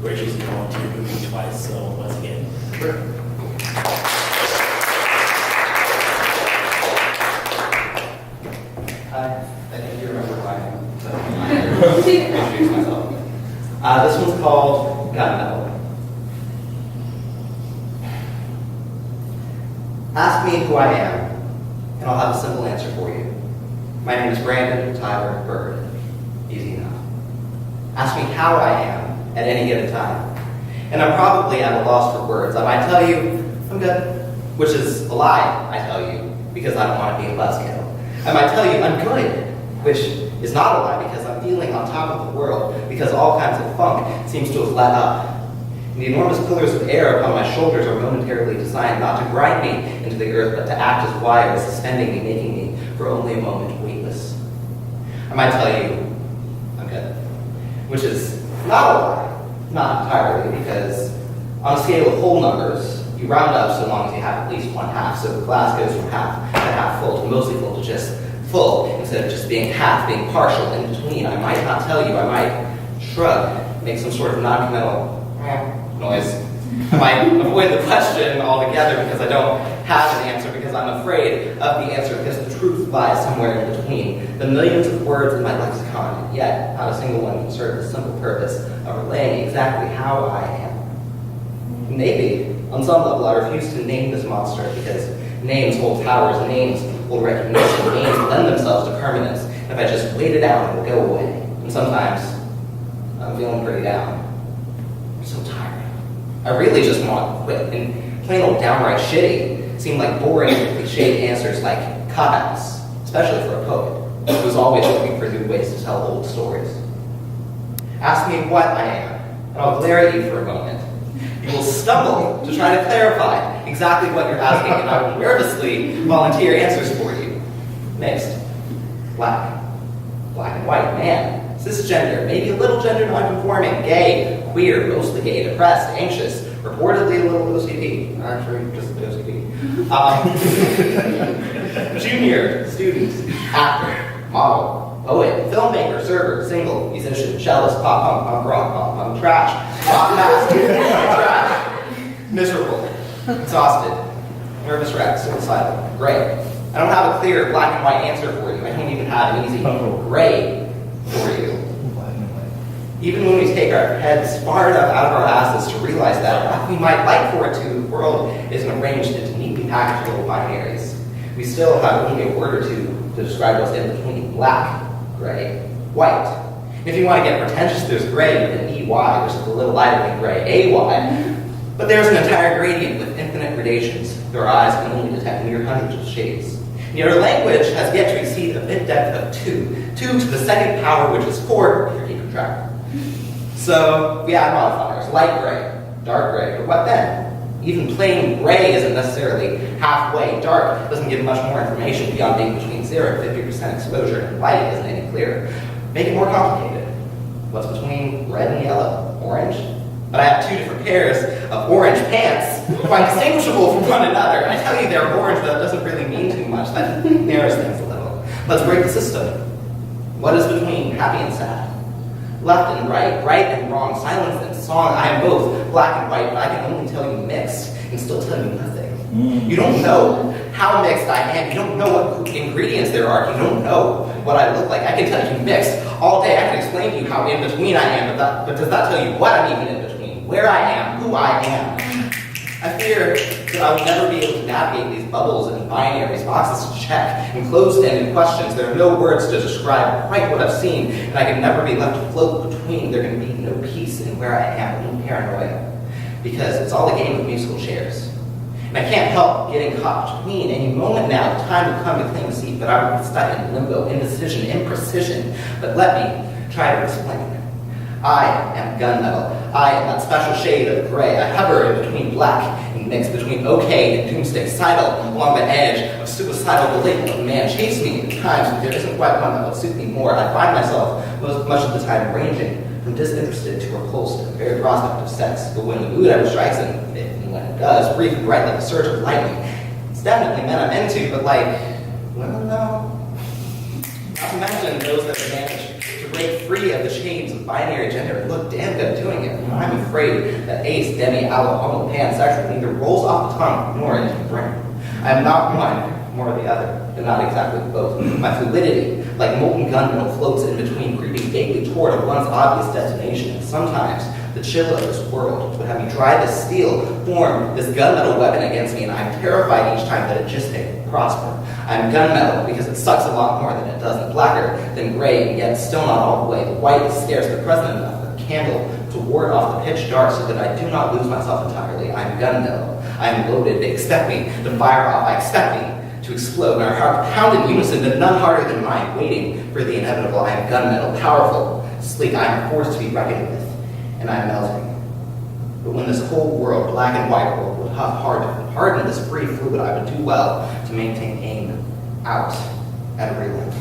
graciously volunteered with me twice, so once again. Sure. Hi, I think you remember who I am, so I'll introduce myself. This one's called Gun Metal. Ask me who I am, and I'll have a simple answer for you. My name is Brandon Tyler Bird. Easy enough. Ask me how I am at any given time, and I'm probably at a loss for words. I might tell you, I'm good, which is a lie, I tell you, because I don't want to be a buzzkill. I might tell you, I'm good, which is not a lie, because I'm feeling on top of the world, because all kinds of funk seems to have let up. And the enormous pillars of air upon my shoulders are momentarily designed not to grind me into the earth, but to act as wires, suspending me, making me, for only a moment, weightless. I might tell you, I'm good, which is not a lie, not entirely, because on a scale of whole numbers, you round up so long as you have at least one half, so the glass goes from half to half full to mostly full to just full, instead of just being half, being partial, in between. I might not tell you, I might shrug, make some sort of non-committal noise. I might avoid the question altogether because I don't have an answer, because I'm afraid of the answer, because the truth lies somewhere in between the millions of words in my lexicon, and yet not a single one can serve the simple purpose of relaying exactly how I am. Maybe, on some level, I refuse to name this monster because names hold powers, names hold recognition, names lend themselves to permanence. If I just wait it out, it will go away. And sometimes, I'm feeling pretty down. I'm so tired. I really just want to quit. And plain old downright shitty seem like boring, cliched answers like cop-outs, especially for a poet who's always looking for new ways to tell old stories. Ask me what I am, and I'll glare at you for a moment. You will stumble to try to clarify exactly what you're asking, and I will nervously volunteer answers for you. Mixed, black and white, man, cisgender, maybe a little gender non-conforming, gay, queer, mostly gay, depressed, anxious, reportedly a little OCD, actually just a bit OCD. Junior, student, actor, model, poet, filmmaker, server, single, musician, cellist, pop punk, punk rock, pop punk, trash, rock mask, trash, miserable, exhausted, nervous wreck, suicidal, gray. I don't have a clear black and white answer for you. I don't even have an easy gray for you. Even when we take our heads far enough out of our asses to realize that what we might like for it to, the world isn't arranged into neatly packaged little binaries. We still have only a word or two to describe what's in between: black, gray, white. If you want to get pretentious, there's gray with an EY, which is a little lighter than gray, AY. But there's an entire gradient with infinite gradations. Your eyes can only detect mere hundreds of shades. And yet our language has yet to exceed a bit depth of 2. 2 to the second power, which is 4, if you're keeping track. So we add modifiers: light gray, dark gray, but what then? Even plain gray isn't necessarily halfway. Dark doesn't give much more information beyond being between 0 and 50% exposure, and light isn't any clearer. Make it more complicated. What's between red and yellow? Orange? But I have 2 different pairs of orange pants, quite distinguishable from one another. I tell you they're orange, but that doesn't really mean too much. That narrows things a little. Let's break the system. What is between happy and sad? Left and right, right and wrong, silence and song. I am both black and white, but I can only tell you mixed and still tell you nothing. You don't know how mixed I am. You don't know what ingredients there are. You don't know what I look like. I can tell you mixed all day. I can explain to you how in between I am, but does that tell you what I'm even in between? Where I am, who I am. I fear that I will never be able to navigate these bubbles and binaries, boxes to check, and closed-ended questions. There are no words to describe quite what I've seen, and I can never be left to float between. There can be no peace in where I am, no paranoia, because it's all a game of musical chairs. And I can't help getting caught between. Any moment now, the time will come to claim a seat, but I will be stuck in limbo, indecision, imprecision. But let me try to explain. I am gunmetal. I am that special shade of gray. I hover in between black and mixed, between okay and doomsday, sidle along the edge of suicidal belabel of man. Chase me at times when there isn't quite one that will suit me more. I find myself much of the time ranging from disinterested to repulsed at the very prospect of sex. But when the mood ever strikes, and when it does, brief and bright like a surge of lightning, it's definitely men I'm into, but like women though? Not to mention those that have managed to break free of the chains of binary gender and look damn good doing it. I'm afraid that ace, demi, allo, homo, pansexual neither rolls off the tongue nor into the brain. I am not one nor the other, but not exactly both. My fluidity, like molten gunmetal, floats in between, creeping vaguely toward a once obvious destination. And sometimes the chill of this world would have me try this steel, form this gunmetal weapon against me, and I'm terrified each time that it just may prosper. I'm gunmetal because it sucks a lot more than it doesn't. Blacker than gray, and yet still not all the way. The white is scarce but present enough, a candle to ward off the pitch dark so that I do not lose myself entirely. I'm gunmetal. I am loaded. They expect me to fire off. I expect me to explode. And our heart pound in unison, but none harder than mine, waiting for the inevitable. I am gunmetal, powerful, sleek. I am a force to be reckoned with, and I am melting. But when this whole world, black and white world, would huff hard to harden this free fluid, I would do well to maintain aim out at every length.